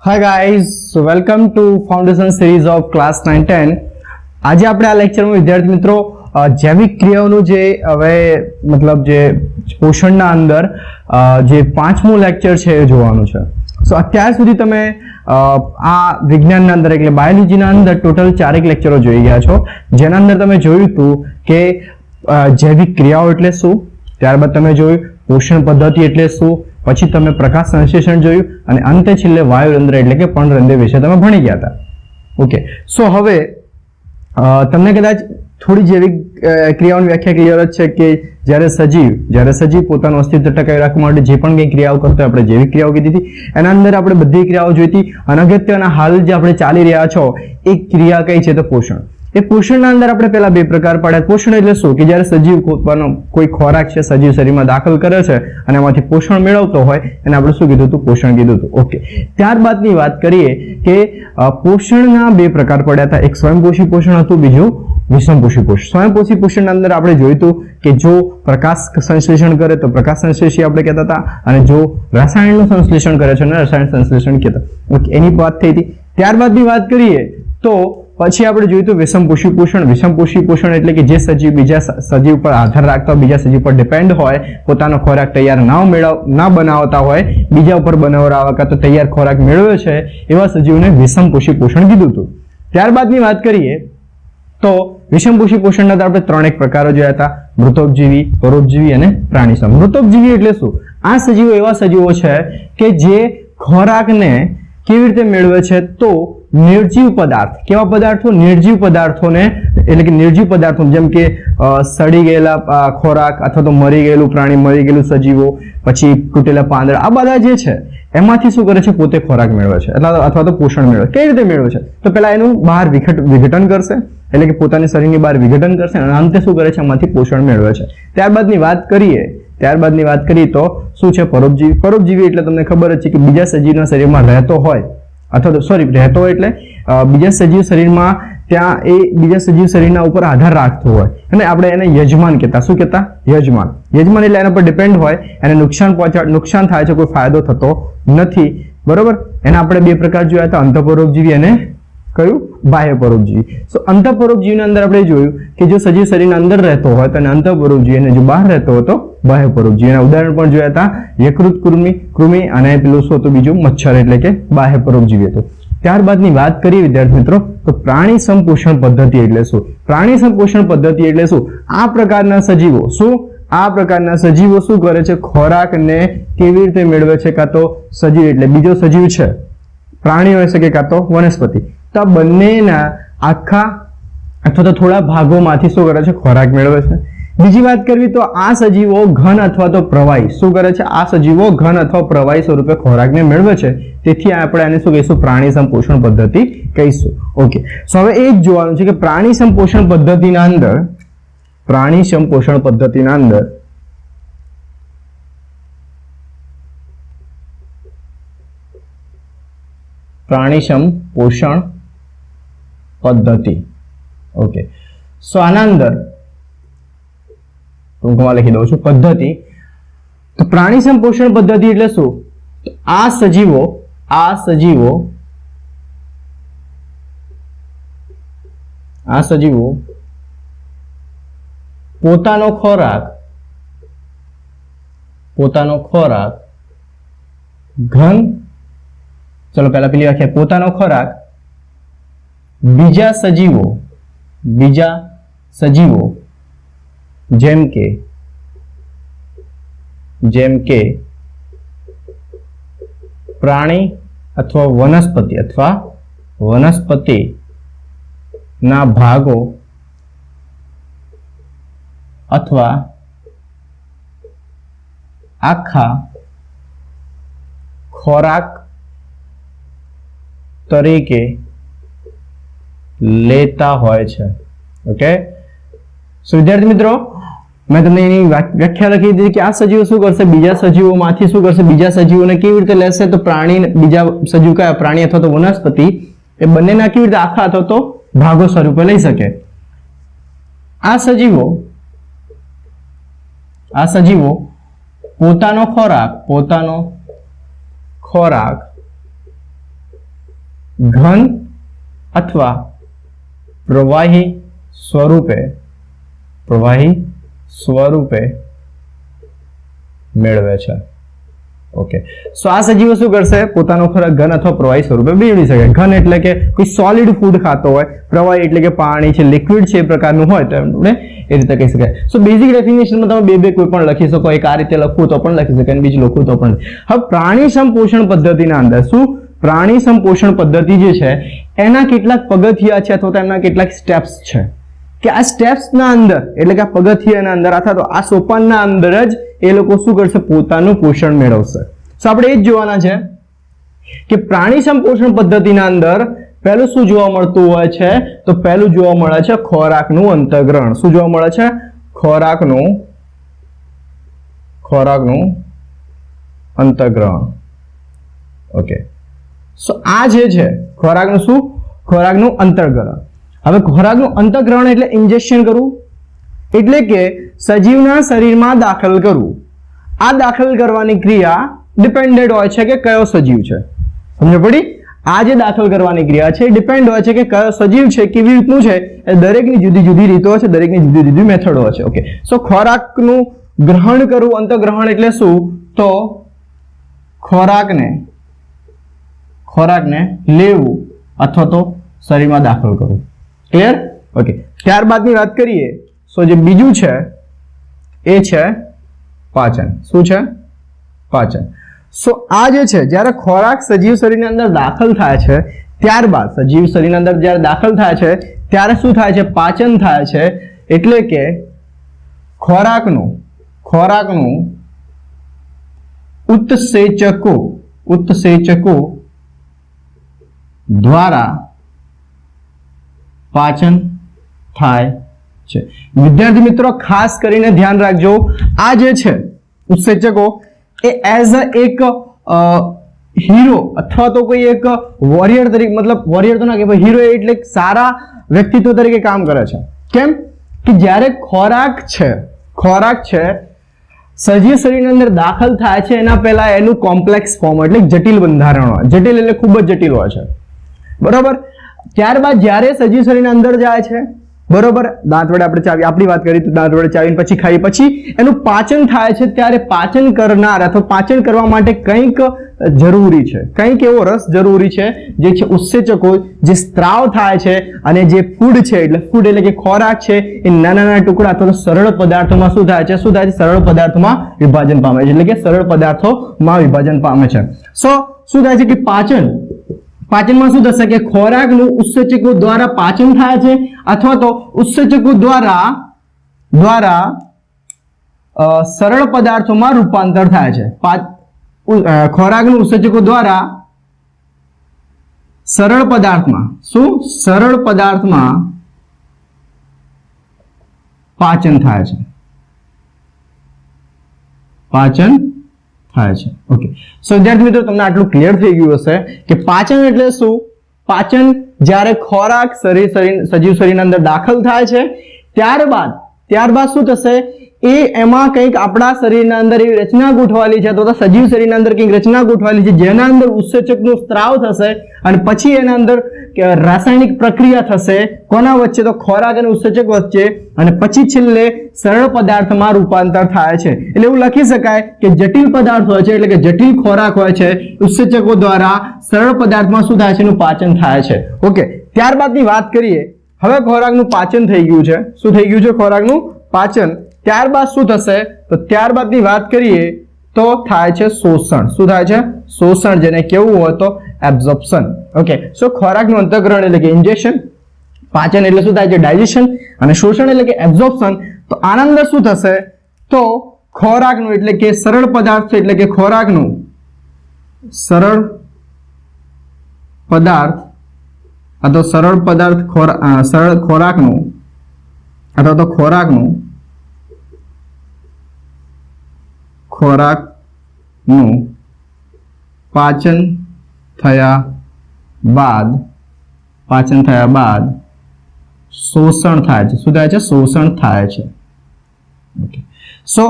Hi guys, so welcome to Foundation series of class 9-10. આજે આપણે આ લેક્ચરમાં વિદ્યાર્થી મિત્રો જૈવિક ક્રિયાઓનું જે હવે મતલબ જે પોષણના અંદર જે પાંચમું લેક્ચર છે એ જોવાનું છે. સો અત્યાર સુધી તમે આ વિજ્ઞાનના અંદર એટલે બાયોલોજીના અંદર ટોટલ 4 લેક્ચરો જોઈ ગયા છો, જેના અંદર તમે જોયું હતું કે જૈવિક ક્રિયાઓ એટલે શું, ત્યારબાદ તમે જોયું પોષણ પદ્ધતિ એટલે શું, પછી તમે પ્રકાશ સંશ્લેષણ જોયું અને અંતે છેલ્લે વાયુરંધ્ર એટલે કે પર્ણરંધ્ર વિશે તમે ભણી ગયા હતા. ઓકે, સો હવે તમને કદાચ થોડી જૈવિક ક્રિયાઓની વ્યાખ્યા ક્લિયર જ છે કે જ્યારે સજીવ પોતાનું અસ્તિત્વ ટકાવી રાખવા માટે જે પણ કંઈ ક્રિયાઓ કરતો આપણે જૈવિક ક્રિયાઓ કીધી હતી. એના અંદર આપણે બધી ક્રિયાઓ જોઈ હતી અને અગત્યના હાલ જે આપણે ચાલી રહ્યા છો એ ક્રિયા કઈ છે તો પોષણ. એ પોષણના અંદર આપણે પહેલા બે પ્રકાર પાડ્યા. પોષણ એટલે શું કે જ્યારે સજીવ પોતાનો કોઈ ખોરાક છે સજીવ શરીરમાં દાખલ કરે છે અને એમાંથી પોષણ મેળવતો હોય એને આપણે શું કીધું હતું? પોષણ કીધું હતું. ઓકે, ત્યારબાદની વાત કરીએ કે પોષણના બે પ્રકાર પડ્યા હતા. એક સ્વયંપોષી પોષણ હતું, બીજું વિષમપોષી પોષણ. સ્વયંપોષી પોષણના અંદર આપણે જોયું હતું કે જો પ્રકાશ સંશ્લેષણ કરે તો પ્રકાશ સંશ્લેષી આપણે કહેતા હતા અને જો રસાયણનું સંશ્લેષણ કરે છે અને રસાયણ સંશ્લેષણ કહેતા. ઓકે, એની વાત થઈ હતી. ત્યારબાદની વાત કરીએ તો પછી આપણે જોયું તો વિષમપોષી પોષણ. વિષમપોષી પોષણ એટલે કે જે સજીવ બીજા સજીવ પર આધાર રાખતા બીજા સજીવ પર ડિપેન્ડ હોય, પોતાનો ખોરાક તૈયાર ના બનાવતા હોય, બીજા ઉપર બનાવવા કાં તો તૈયાર ખોરાક મેળવે છે એવા સજીવને વિષમપોષી પોષણ કીધું હતું. ત્યારબાદની વાત કરીએ તો વિષમપોષી પોષણના આપણે 3 પ્રકારો જોયા હતા: મૃતોપજીવી, પરોપજીવી અને પ્રાણીસમ. મૃતોપજીવી એટલે શું? આ સજીવો એવા સજીવો છે કે જે ખોરાકને કેવી રીતે મેળવે છે તો નિર્જીવ પદાર્થ. કેવા પદાર્થો? નિર્જીવ પદાર્થોને, એટલે કે નિર્જીવ પદાર્થો જેમ કે સડી ગયેલા ખોરાક અથવા તો મરી ગયેલું પ્રાણી, મરી ગયેલું સજીવો, પછી તૂટેલા પાંદડા, આ બધા જે છે એમાંથી શું કરે છે? પોતે ખોરાક મેળવે છે અથવા તો પોષણ મેળવે. કઈ રીતે મેળવે છે? તો પહેલા એનું બહાર વિઘટન કરશે, એટલે કે પોતાની શરીરની બહાર વિઘટન કરશે અને અંતે શું કરે છે? એમાંથી પોષણ મેળવે છે. ત્યારબાદની વાત કરીએ તો શું છે? પરોપજીવી. પરોપજીવી એટલે તમને ખબર જ છે કે બીજા સજીવના શરીરમાં રહેતો હોય અથવા તો રહેતો હોય એટલે બીજા સજીવ શરીરમાં ત્યાં એ બીજા સજીવ શરીરના ઉપર આધાર રાખતો હોય અને આપણે એને યજમાન કહેતા. શું કહેતા? યજમાન. યજમાન એટલે એના પર ડિપેન્ડ હોય, એને નુકસાન થાય છે, કોઈ ફાયદો થતો નથી. બરોબર? એના આપણે બે પ્રકાર જોયા હતા: અંતઃપરોપજીવી અને કયું? બાહ્ય પરોપજીવી. સો અંતઃપરોપજીવીના અંદર આપણે જોયું કે જો સજીવ શરીરના અંદર રહેતો હોય તો એને અંતઃપરોપજીવી અને જો બહાર રહેતો હોય તો બાહ્ય પરોપજીવી. એના ઉદાહરણ પણ જોયા હતા: યકૃત કૃમિ અને પેલું શું હતું? બીજું મચ્છર એટલે કે બાહ્ય પરોપજીવી હતું. ત્યારબાદની વાત કરીએ વિદ્યાર્થી મિત્રો તો પ્રાણી સંપોષણ પદ્ધતિ એટલે શું? પ્રાણી સંપોષણ પદ્ધતિ એટલે શું? આ પ્રકારના સજીવો શું કરે છે? ખોરાકને કેવી રીતે મેળવે છે? કાં તો સજીવ એટલે બીજો સજીવ છે, પ્રાણી હોઈ શકે કાં તો વનસ્પતિ, તો આ બંનેના આખા અથવા તો થોડા ભાગોમાંથી શું કરે છે? ખોરાક મેળવે છે. બીજી વાત કરવી તો આ સજીવો ઘન અથવા તો પ્રવાહી શું કરે છે? આ સજીવો ઘન અથવા પ્રવાહી સ્વરૂપે ખોરાકને મેળવે છે. તેથી આપણે આને શું કહીશું? પ્રાણી સંપોષણ પદ્ધતિ કહીશું. ઓકે, સો હવે એ જ જોવાનું છે કે પ્રાણી સંપોષણ પદ્ધતિના અંદર પ્રાણી સંપોષણ પદ્ધતિ. ઓકે, સો આના અંદર ટૂંકમાં લખી દઉં છું પદ્ધતિ. તો પ્રાણી સંપોષણ પદ્ધતિ એટલે શું? આ સજીવો પોતાનો ખોરાક ઘન, ચલો પહેલા પેલી વ્યાખ્યા, પોતાનો ખોરાક બીજા સજીવો જેમ કે પ્રાણી અથવા વનસ્પતિ ના ભાગો અથવા આખા ખોરાક તરીકે લેતા હોય છે. ઓકે, સો વિદ્યાર્થી મિત્રો મેં તમને એની વ્યાખ્યા લખી દીધી કે આ સજીવો શું કરશે? બીજા સજીવોમાંથી શું કરશે? બીજા સજીવોને કેવી રીતે લેશે? તો પ્રાણી, બીજા સજીવ કયા? પ્રાણી અથવા તો વનસ્પતિ, એ બંનેના કેવી રીતે આખા અથવા તો ભાગો સ્વરૂપે લઈ શકે. આ સજીવો પોતાનો ખોરાક ઘન અથવા પ્રવાહી સ્વરૂપે મેળવે છે. ઓકે, સો આ સજીવો શું કરશે? પોતાનો ખોરાક ઘન અથવા પ્રવાહી સ્વરૂપે મેળવી શકે. ઘન એટલે કે કોઈ સોલિડ ફૂડ ખાતો હોય, પ્રવાહી એટલે કે પાણી છે, લિક્વિડ છે, એ પ્રકારનું હોય તો એમને એ રીતે કહી શકાય. સો બેઝિક ડેફિનેશનમાં તમે બે કોઈ પણ લખી શકો. એક આ રીતે લખવું તો પણ લખી શકાય, બીજું લખવું તો પણ. હવે પ્રાણી સંપોષણ પદ્ધતિના અંદર શું? પ્રાણી સંપોષણ પદ્ધતિ જે છે એના કેટલાક પગથિયા છે અથવા તો એના કેટલાક સ્ટેપ્સ છે કે આ સ્ટેપ્સના અંદર એટલે કે આ પગથિયાના અંદર અથવા તો આ સોપાનના અંદર જ એ લોકો શું કરશે? પોતાનું પોષણ મેળવશે. તો આપણે એ જ જોવાના છે કે પ્રાણી સંપોષણ પદ્ધતિના અંદર પહેલું શું જોવા મળતું હોય છે? તો પહેલું જોવા મળે છે ખોરાકનું અંતઃગ્રહણ. શું જોવા મળે છે? ખોરાકનું અંતઃગ્રહણ. ઓકે, સો આ જે છે ખોરાકનું શું? ખોરાકનું અંતઃગ્રહણ. હવે ખોરાકનું અંતઃગ્રહણ એટલે ઇન્જેક્શન કરવું, એટલે કે સજીવના શરીરમાં દાખલ કરવું. આ દાખલ કરવાની ક્રિયા ડિપેન્ડેન્ટ હોય છે કે કયો સજીવ છે. સમજ પડી? આ જે દાખલ કરવાની ક્રિયા છે ડિપેન્ડ હોય છે કે કયો સજીવ છે, કેવી રીતનું છે. એ દરેકની જુદી જુદી રીતો છે, દરેકની જુદી જુદી મેથડ હોય છે. ઓકે, સો ખોરાકનું ગ્રહણ કરવું, અંતઃગ્રહણ એટલે શું? તો ખોરાકને લેવું અથવા તો શરીરમાં દાખલ કરવું. ક્લિયર? ઓકે, ત્યારબાદની વાત કરીએ સો જે બીજું છે એ છે પાચન. શું છે? પાચન. સો આ જે છે જ્યારે ખોરાક સજીવ શરીરની અંદર દાખલ થાય છે ત્યારબાદ સજીવ શરીરની અંદર જ્યારે દાખલ થાય છે ત્યારે શું થાય છે? પાચન થાય છે. એટલે કે ખોરાકનું ઉત્સેચકો દ્વારા પાચન થાય છે. વિદ્યાર્થી મિત્રો ખાસ કરીને ધ્યાન રાખજો, આ જે છે ઉત્સેચકો એ એઝ એક હીરો અથવા તો કોઈ એક વોરિયર તરીકે, મતલબ વોરિયર તો ના કે હીરો એટલે એક સારા વ્યક્તિત્વ તરીકે કામ કરે છે. કેમ કે જ્યારે ખોરાક છે સજીવ શરીરની અંદર દાખલ થાય છે એના પહેલા એનું કોમ્પ્લેક્સ ફોર્મ એટલે જટિલ બંધારણ હોય. જટિલ એટલે ખૂબ જ જટિલ હોય છે. બરોબર? ત્યારબાદ જ્યારે સજીવ શરીરની અંદર જાય છે, બરોબર, દાંત વડે આપણે ચાવી આપણી વાત કરી તો દાંત વડે ચાવીને પછી ખાઈ, પછી એનું પાચન થાય છે. ત્યારે પાચન કરનાર અથવા પાચન કરવા માટે કંઈક જરૂરી છે, કંઈક એવો રસ જરૂરી છે જે છે ઉત્સેચકો, જે સ્ત્રાવ થાય છે અને જે ફૂડ છે એટલે કે ખોરાક છે એ નાના ટુકડા અથવા સરળ પદાર્થોમાં શું થાય છે? સરળ પદાર્થોમાં વિભાજન પામે છે. એટલે કે સરળ પદાર્થોમાં વિભાજન પામે છે. સો શું થાય છે કે પાચનમાં શું થશે કે ખોરાકનું ઉત્સેચકો દ્વારા પાચન થાય છે અથવા તો ઉત્સેચકો દ્વારા સરળ પદાર્થોમાં રૂપાંતર થાય છે. ખોરાકનું ઉત્સેચકો દ્વારા સરળ પદાર્થમાં પાચન થાય છે. ઓકે, સો વિદ્યાર્થી મિત્રો તમને આટલું ક્લિયર થઈ ગયું હશે કે પાચન એટલે શું? પાચન જ્યારે ખોરાક સજીવ શરીરના અંદર દાખલ થાય છે ત્યારબાદ શું થશે? એમાં કંઈક આપણા શરીરના અંદર એવી રચના ગોઠવાયેલી છે અથવા સજીવ શરીરના અંદર કંઈક રચના ગોઠવાયેલી છે જેના અંદર ઉત્સેચકનો સ્ત્રાવ થશે અને પછી એના અંદર રાસાયણિક પ્રક્રિયા થશે. કોના વચ્ચે? તો ખોરાક અને ઉત્સેચક વચ્ચે, અને પછી છેલ્લે સરળ પદાર્થમાં રૂપાંતર થાય છે. એટલે એવું લખી શકાય કે જટિલ પદાર્થ હોય છે એટલે કે જટિલ ખોરાક હોય છે, ઉત્સેચકો દ્વારા સરળ પદાર્થમાં શું થાય છે? એનું પાચન થાય છે. ઓકે, ત્યારબાદની વાત કરીએ. હવે ખોરાકનું પાચન થઈ ગયું છે. શું થઈ ગયું છે? ખોરાકનું પાચન. ત્યારબાદ શું થશે? તો ત્યારબાદની વાત કરીએ તો થાય છે શોષણ. શું થાય છે? શોષણ, જેને કેવું હોય તો એબ્ઝોર્પ્શન. ઓકે, સો ખોરાકનું અંતઃગ્રહણ એટલે કે ઇન્જેક્શન, પાચન એટલે શું થાય છે? ડાયજેશન, અને શોષણ એટલે કે એબ્ઝોર્પ્શન. તો આના અંદર શું થશે? તો ખોરાકનું એટલે કે સરળ પદાર્થ એટલે કે ખોરાકનું સરળ પદાર્થ અથવા સરળ ખોરાકનું અથવા તો ખોરાકનું પાચન થયા બાદ શોષણ થાય છે. શું થાય છે? શોષણ થાય છે. ઓકે, સો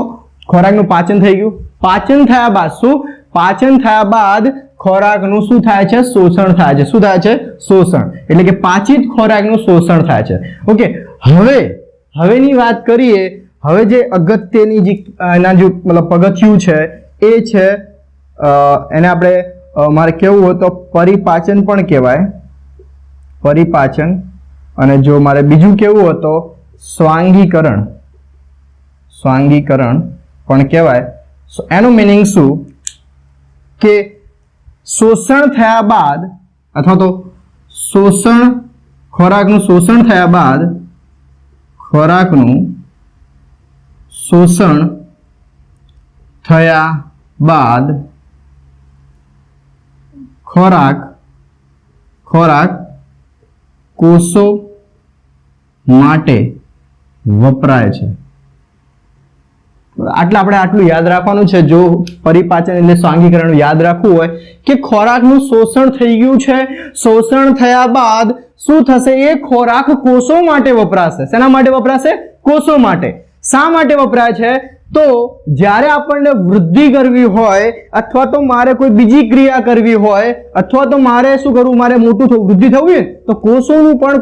ખોરાકનું પાચન થઈ ગયું. પાચન થયા બાદ શું? પાચન થયા બાદ ખોરાકનું શું થાય છે? શોષણ થાય છે. શું થાય છે? શોષણ. એટલે કે પાચિત ખોરાકનું શોષણ થાય છે. ઓકે, હવેની વાત કરીએ. હવે જે અગત્યની જે એના જે મતલબ પગથિયું છે એ છે એને આપણે મારે કેવું હોય તો પરિપાચન પણ કહેવાય, પરિપાચન. અને જો મારે બીજું કેવું હોય તો સ્વાંગીકરણ, સ્વાંગીકરણ પણ કહેવાય. એનું મિનિંગ શું કે શોષણ થયા બાદ અથવા તો શોષણ, ખોરાકનું શોષણ થયા બાદ, ખોરાકનું શોષણ થયા બાદ ખોરાક કોષો માટે વપરાય છે. આટલું યાદ રાખવાનું છે. જો પરિપાચન એટલે સ્વાંગીકરણ યાદ રાખવું હોય કે ખોરાકનું શોષણ થઈ ગયું છે, શોષણ થયા બાદ શું થશે? એ ખોરાક કોષો માટે વપરાશે. શેના માટે વપરાશે? કોષો માટે. શા માટે વપરાય છે? તો જ્યારે આપણને વૃદ્ધિ કરવી હોય અથવા તો મારે કોઈ બીજી ક્રિયા કરવી હોય અથવા તો મારે શું કરવું, મારે મોટું થવું, વૃદ્ધિ થવી હોય તો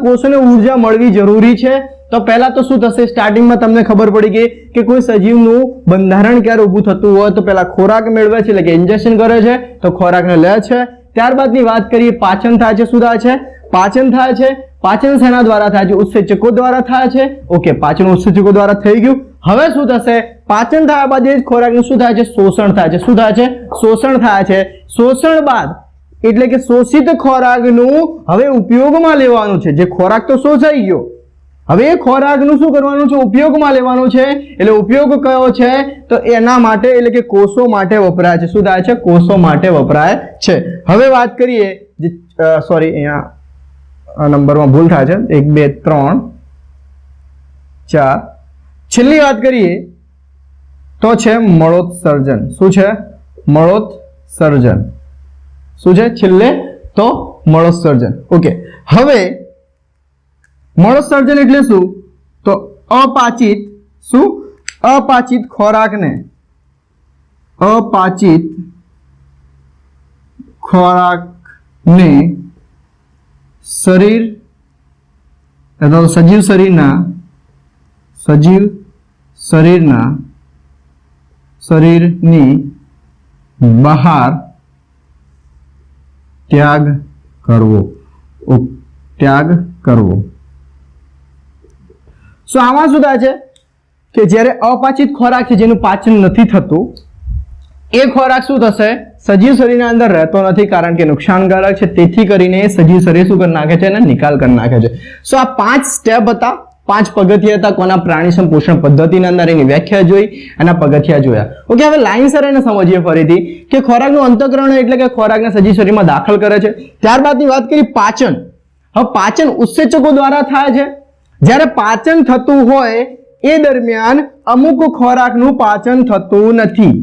કોષોને ઉર્જા મળવી જરૂરી છે. તો પહેલા તો શું થશે? સ્ટાર્ટિંગમાં તમને ખબર પડી ગઈ કે કોઈ સજીવનું બંધારણ ક્યારે ઊભું થતું હોય તો પહેલા ખોરાક મેળવે છે, એટલે કે ઇન્જેક્શન કરે છે, તો ખોરાકને લે છે. ત્યારબાદની વાત કરીએ, પાચન થાય છે. શું થાય છે? પાચન થાય છે. પાચન શેના દ્વારા થાય છે? ઉત્સેચકો દ્વારા થાય છે. ઓકે, પાચન ઉત્સેચકો દ્વારા થઈ ગયું. હવે શું થશે? પાચન થયા બાદ એ ખોરાકનું શું થાય છે? શોષણ થાય છે. શું થાય છે? શોષણ થાય છે. શોષણ બાદ એટલે કે શોષિત ખોરાકનું હવે ઉપયોગમાં લેવાનું છે. જે ખોરાક તો શોષાઈ ગયો, હવે એ ખોરાકનું શું કરવાનું છે? ઉપયોગમાં લેવાનું છે. એટલે ઉપયોગ કયો છે? તો એના માટે એટલે કે કોષો માટે વપરાય છે. શું થાય છે? કોષો માટે વપરાય છે. હવે વાત કરીએ, સોરી અહીંયા નંબરમાં ભૂલ થાય છે, 1 2 3 4. છેલ્લી વાત કરીએ તો છે મળોત્સર્જન. શું છે? મળોત્સર્જન. શું છે છેલ્લે? તો મળોત્સર્જન. ઓકે, હવે મળોત્સર્જન એટલે શું? તો અપાચિત, શું? અપાચિત ખોરાકને, અપાચિત ખોરાકને શરીર અથવા સજીવ શરીરની બહાર ત્યાગ કરવો. સો આમાં શું થાય છે કે જ્યારે અપાચિત ખોરાક છે, જેનું પાચન નથી થતું, એ ખોરાક શું થશે? સજીવ શરીરના અંદર રહેતો નથી, કારણ કે નુકસાનકારક છે. તેથી કરીને સજીવ શરીર શું કરી નાખે છે? એને નિકાલ કરી નાખે છે. સો આ 5 સ્ટેપ હતા, 5 પગથિયા હતા. કોના? પ્રાણી સંપોષણ પદ્ધતિના અંદર એની વ્યાખ્યા જોઈ, એના પગથિયા જોયા. ઓકે, હવે લાઈનસર એને સમજીએ ફરીથી કે ખોરાકનું અંતઃકરણ એટલે કે ખોરાકને સજીવ શરીરમાં દાખલ કરે છે. ત્યારબાદની વાત કરી પાચન. હવે પાચન ઉત્સેચકો દ્વારા થાય છે. જ્યારે પાચન થતું હોય એ દરમિયાન અમુક ખોરાકનું પાચન થતું નથી.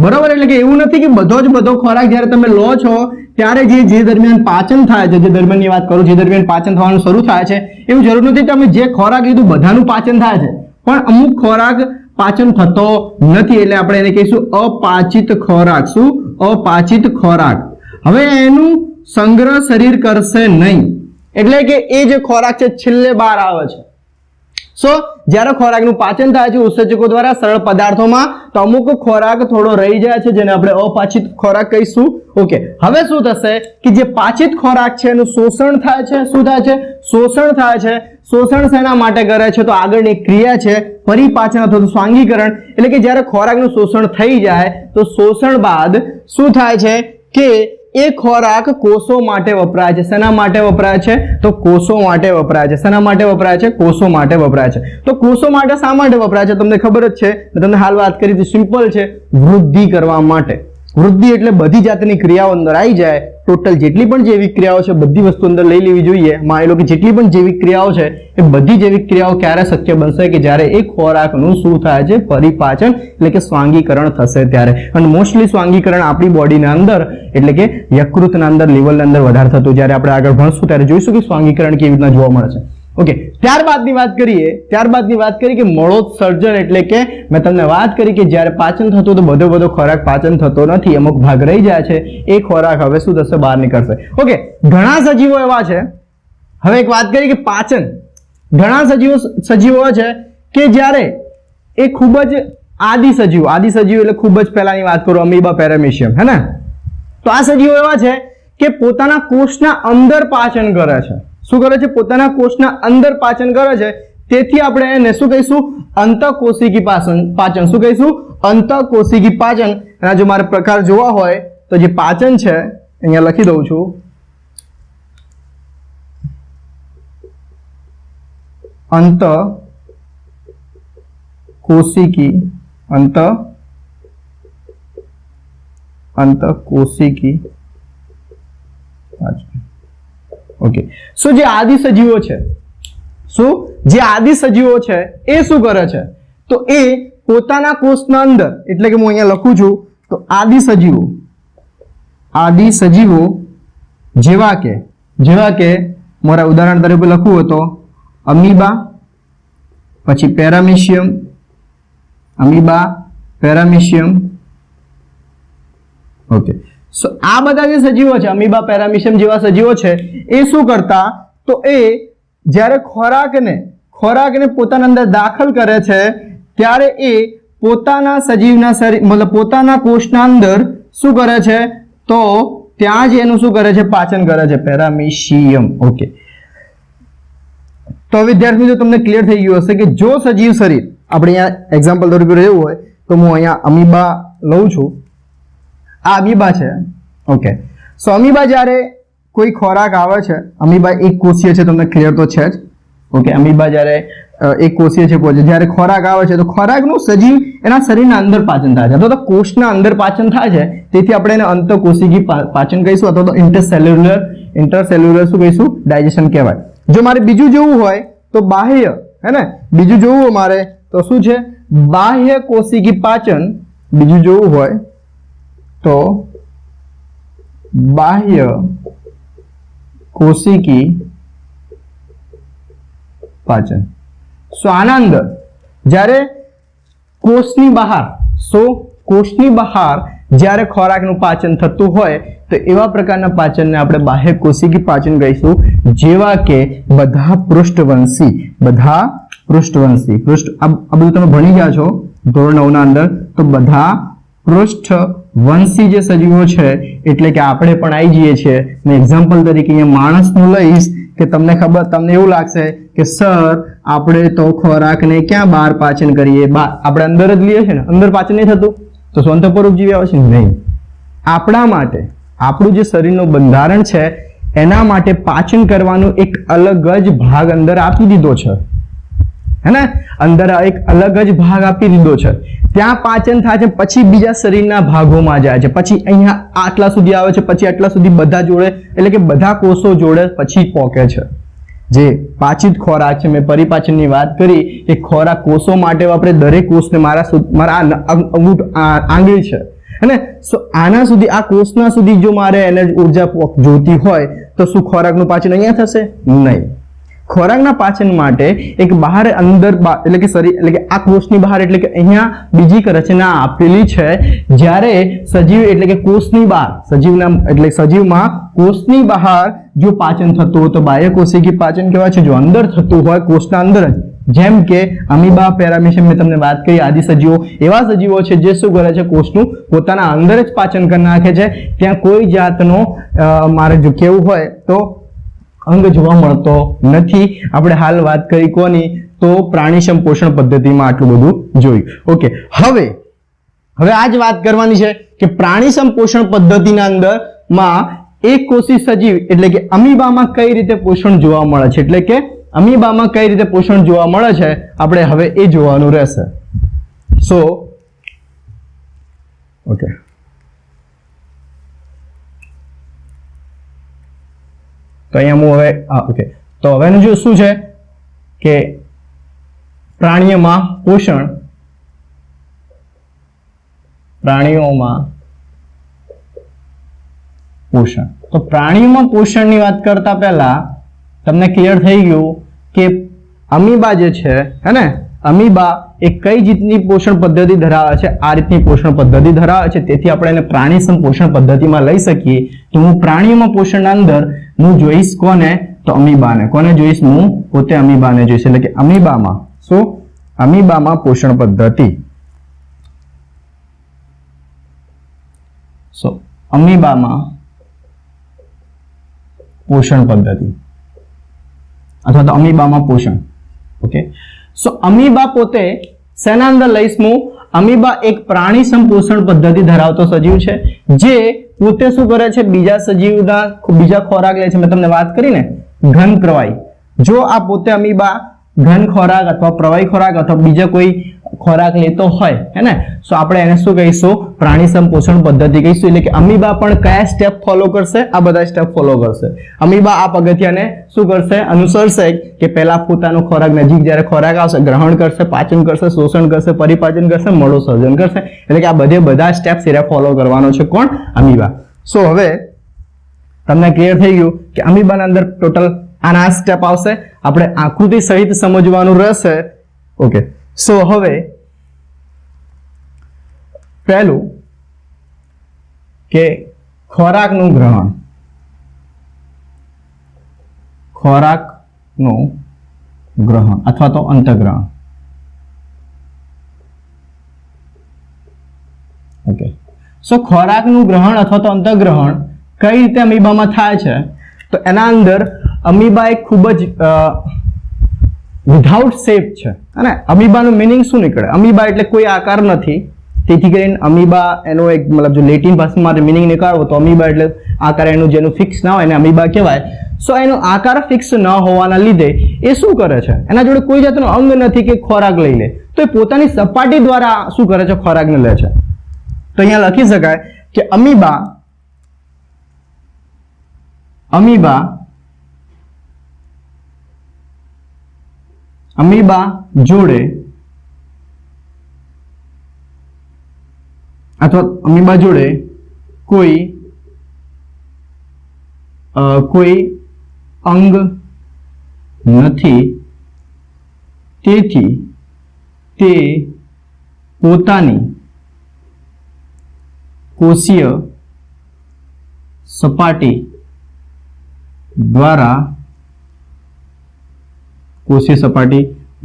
બરોબર? એટલે કે એવું નથી કે બધો ખોરાક જ્યારે તમે લો છો ત્યારે જે દરમિયાન પાચન થાય છે, જે દરમિયાનની વાત કરું, જે દરમિયાન પાચન થવાનું શરૂ થાય છે, એવું જરૂર નથી તમે જે ખોરાક લીધું બધાનું પાચન થાય છે, પણ અમુક ખોરાક પાચન થતો નથી. એટલે આપણે એને કહીશું અપાચિત ખોરાક. શું? અપાચિત ખોરાક. હવે એનું સંગ્રહ શરીર કરશે નહીં, એટલે કે એ જે ખોરાક છે છેલ્લે બહાર આવે છે. સો જ્યારે ખોરાકનું પાચન થાય છે ઉત્સેચકો દ્વારા સરળ પદાર્થોમાં, તો અમુક ખોરાક થોડો રહી જાય છે, જેને આપણે અપાચિત ખોરાક કહીશું. ઓકે, હવે શું થશે કે જે પાચિત ખોરાક છે એનું શોષણ થાય છે. શું થાય છે? શોષણ થાય છે. શોષણ શેના માટે કરે છે? તો આગળની ક્રિયા છે પરિપાચન અથવા તો સ્વાંગીકરણ. એટલે કે જ્યારે ખોરાકનું શોષણ થઈ જાય તો શોષણ બાદ શું થાય છે કે એ ખોરાક કોષો માટે વપરાય છે. શેના માટે વપરાય છે? તો કોષો માટે વપરાય છે. શેના માટે વપરાય છે? કોષો માટે વપરાય છે. તો કોષો માટે શા માટે વપરાય છે? તમને ખબર જ છે, તમને હાલ વાત કરી હતી, સિમ્પલ છે, વૃદ્ધિ કરવા માટે. વૃદ્ધિ એટલે બધી જાતની ક્રિયાઓ અંદર આવી જાય. ટોટલ જેટલી પણ જૈવિક ક્રિયાઓ છે બધી વસ્તુ અંદર લઈ લેવી જોઈએ. માની લો કે જેટલી પણ જૈવિક ક્રિયાઓ છે એ બધી જૈવિક ક્રિયાઓ ક્યારે શક્ય બનશે? કે જ્યારે એ ખોરાકનું શું થાય છે? પરિપાચન એટલે કે સ્વાંગીકરણ થશે ત્યારે. અને મોસ્ટલી સ્વાંગીકરણ આપણી બોડીના અંદર એટલે કે યકૃતના અંદર, લીવરના અંદર વધારે થતું. જ્યારે આપણે આગળ ભણશું ત્યારે જોઈશું કે સ્વાંગીકરણ કેવી રીતના જોવા મળે છે. ઓકે, ત્યારબાદની વાત કરીએ કે મળોત્સર્જન એટલે કે મેં તમને વાત કરી કે જ્યારે પાચન થતું તો બધો ખોરાક પાચન થતો નથી, અમુક ભાગ રહી જાય છે, એ ખોરાક હવે શું થશે, બહાર નીકળશે. ઓકે, ઘણા સજીવો એવા છે, હવે એક વાત કરીએ કે પાચન, ઘણા સજીવો છે કે જ્યારે એ ખૂબ જ આદિ સજીવ એટલે ખૂબ જ પહેલાની વાત કરું, અમીબા, પેરામીશિયમ, હે ને, તો આ સજીવો એવા છે કે પોતાના કોષના અંદર પાચન કરે છે. શું કરે છે? પોતાના કોષના અંદર પાચન કરે છે. તેથી આપણે એને શું કહીશું? અંતઃકોશિકી પાચન. શું કહીશું? અંતઃકોશિકી પાચન. એના જો મારે પ્રકાર જોવા હોય તો જે પાચન છે અહીંયા લખી દઉં છું, અંતઃકોશિકી પાચન. ઓકે, સો જે આદિ સજીવો છે, એ શું કરે છે? તો એ પોતાના કોષના અંદર, એટલે કે હું અહીંયા લખું છું તો આદિ સજીવો જેવા કે મારા ઉદાહરણ તરીકે લખવું હોય તો અમીબા, પછી પેરામીશિયમ. ઓકે, સો આ બધા જે સજીવો છે, અમીબા, પેરામીશિયમ જેવા સજીવો છે, એ શું કરતા? તો એ જ્યારે ખોરાકને પોતાના અંદર દાખલ કરે છે ત્યારે એ પોતાના સજીવના શરીર મતલબ પોતાના કોષના અંદર શું કરે છે? તો ત્યાં જ એનું શું કરે છે? પાચન કરે છે, પેરામીશિયમ. ઓકે, તો વિદ્યાર્થી મિત્રો તમને ક્લિયર થઈ ગયું હશે કે જો સજીવ શરીર, આપણે અહીંયા એક્ઝામ્પલ તરીકે રહેવું હોય તો હું અહીંયા અમીબા લઉં છું, આ અમીબા છે. ઓકે, સો અમીબા જ્યારે કોઈ ખોરાક આવે છે, અમીબા એક કોષીય છે, તમને ક્લિયર તો છે જ. ઓકે, અમીબા જ્યારે એક કોષીય છે, જ્યારે ખોરાક આવે છે તો ખોરાકનું સજીવ એના શરીરના અંદર પાચન થાય છે, અથવા તો કોષના અંદર પાચન થાય છે. તેથી આપણે એને અંતઃકોશિકી પાચન કહીશું, અથવા તો ઇન્ટરસેલ્યુલર શું કહીશું? ડાયજેશન કહેવાય. જો મારે બીજું જોવું હોય તો બાહ્ય, હે ને, બીજું જોવું હોય મારે તો શું છે? બાહ્ય કોશિકી પાચન. બીજું જોવું હોય તો બાહ્ય કોશિકી પાચન. સો આના અંદર જ્યારે કોષની બહાર જ્યારે ખોરાકનું પાચન થતું હોય તો એવા પ્રકારના પાચનને આપણે બાહ્ય કોશિકી પાચન કહીશું, જેવા કે બધા પૃષ્ઠવંશી આ બધું તમે ભણી ગયા છો ધોરણ 9 ના અંદર. તો બધા પૃષ્ઠવંશી જે સજીવો છે, એટલે કે આપણે પણ આવી જઈએ છીએ. મેં એક્ઝામ્પલ તરીકે અહીંયા માણસનું લઈશ કે તમને એવું લાગશે કે સર આપણે તો ખોરાકને ક્યાં બહાર પાચન કરીએ? આપણે અંદર જ લઈએ છીએ ને, અંદર પાચન નહીં થતું તો શું અંતઃપરોપજીવી આવે છે? નહીં. આપણા માટે આપણું જે શરીરનું બંધારણ છે એના માટે પાચન કરવાનું એક અલગ જ ભાગ અંદર આપી દીધો છે, હે ને, અંદર એક અલગ જ ભાગ આપી દીધો છે. ત્યાં પાચન થાય છે, પછી બીજા શરીરના ભાગોમાં જાય છે, પછી અહીંયા આટલા સુધી આવે છે, પછી આટલા સુધી બધા જોડે, એટલે કે બધા કોષો જોડે પછી પહોંચે છે. જે પાચિત ખોરાક છે, મેં પરિપાચનની વાત કરી કે ખોરાક કોષો માટે વાપરે, દરેક કોષને મારા આંગળી છે, અને આના સુધી, આ કોષના સુધી જો મારે એનર્જી ઉર્જા જોતી હોય તો શું ખોરાકનું પાચન અહીંયા થશે? નહીં. ખોરાકના પાચન માટે એક બહાર અંદર એટલે કે શરીર, એટલે કે આ કોષની બહાર, એટલે કે અહીંયા બીજી રચના આપેલી છે. જ્યારે સજીવ એટલે કે કોષની બહાર, સજીવમાં કોષની બહાર જો પાચન થતું હોય તો બાહ્ય કોશિકી પાચન કહેવાય છે. જો અંદર થતું હોય કોષના અંદર જ, જેમ કે અમીબા, પેરામીશિયમ, મેં તમને વાત કરી આદિ સજીવો, એવા સજીવો છે જે શું કરે છે? કોષનું પોતાના અંદર જ પાચન કરી નાખે છે. ત્યાં કોઈ જાતનો મારે જો કેવું હોય તો અંગ જોવા મળતો નથી. આપણે હાલ વાત કરી કોની? તો પ્રાણી સંપોષણ પદ્ધતિમાં આટલું બધું જોયું. ઓકે, હવે આ જ વાત કરવાની છે કે પ્રાણી સંપોષણ પદ્ધતિના અંદરમાં એક કોષી સજીવ એટલે કે અમીબામાં કઈ રીતે પોષણ જોવા મળે છે, એટલે કે અમીબામાં કઈ રીતે પોષણ જોવા મળે છે, આપણે હવે એ જોવાનું રહેશે. સો ઓકે, તો અહીંયા હું હવે ઓકે, તો હવેનું જો શું છે કે પ્રાણીઓમાં પોષણ તો પ્રાણીઓમાં પોષણની વાત કરતા પહેલા તમને ક્લિયર થઈ ગયું કે અમીબા જે છે હે ને, અમીબા એ કઈ રીતની પોષણ પદ્ધતિ ધરાવે છે? આ રીતની પોષણ પદ્ધતિ ધરાવે છે. તેથી આપણે એને પ્રાણીસમ પોષણ પદ્ધતિમાં લઈ શકીએ. તો હું પ્રાણીઓમાં પોષણના અંદર હું જોઈશ કોને? તો અમીબાને. કોને જોઈશ? હું પોતે અમીબાને જોઈશ. એટલે કે અમીબામાં શું? અમીબામાં પોષણ પદ્ધતિ. સો અમીબામાં પોષણ પદ્ધતિ અથવા તો અમીબામાં પોષણ. ઓકે, સો અમીબા પોતે શેના અંદર લઈશ હું? અમીબા એક પ્રાણી સંપોષણ પદ્ધતિ ધરાવતો સજીવ છે જે પોતે શું કરે છે? બીજા સજીવના બીજા ખોરાક લે છે. મેં તમને વાત કરી ને ઘન પ્રવાહી. જો આ પોતે અમીબા ઘન ખોરાક અથવા પ્રવાહી ખોરાક અથવા બીજા કોઈ ખોરાક લેતો હોય હે ને, તો આપણે એને શું કહીશું? પ્રાણી સંપોષણ પદ્ધતિ કહીશું. એટલે કે અમીબા પણ કયા સ્ટેપ ફોલો કરશે? આ બધા સ્ટેપ ફોલો કરશે. અમીબા આ પગથિયાને શું કરશે? અનુસરશે કે પહેલા પોતાનો ખોરાક નજીક જ્યારે ખોરાક આવશે ગ્રહણ કરશે, પાચન કરશે, શોષણ કરશે, પરિપાચન કરશે, મળો સર્જન કરશે. એટલે કે આ બધા સ્ટેપ્સ એને ફોલો કરવાનો છે. કોણ? અમીબા. સો હવે તમને ક્લિયર થઈ ગયું કે અમીબાના અંદર ટોટલ આના સ્ટેપ આવશે. આપણે આકૃતિ સહિત સમજવાનું રહેશે. ઓકે, સો હવે પહેલું કે ખોરાકનું ગ્રહણ. ખોરાકનું ગ્રહણ અથવા તો અંતઃગ્રહણ. ઓકે, સો ખોરાકનું ગ્રહણ અથવા તો અંતઃગ્રહણ કઈ રીતે અમીબામાં થાય છે? તો એના અંદર અમીબા એક ખૂબ જ વિધાઉટ શેપ છે. અને અમીબાનું મિનિંગ શું નીકળે? અમીબા એટલે કોઈ આકાર નથી. તેથી કરીને અમીબા એનો એક મતલબ જો લેટિન ભાષામાં મિનિંગ નીકાળવો તો અમીબા એટલે આકાર એનું જેનું ફિક્સ ના હોય એને અમીબા કહેવાય. સો એનો આકાર ફિક્સ ન હોવાના લીધે એ શું કરે છે? એના જોડે કોઈ જાતનો અંગ નથી કે ખોરાક લઈ લે, તો એ પોતાની સપાટી દ્વારા શું કરે છે? ખોરાકને લે છે. તો અહીંયા લખી શકાય કે અમીબા જોડે અથવા અમીબા જોડે કોઈ અંગ નથી. તેથી તે પોતાની કોષીય સપાટી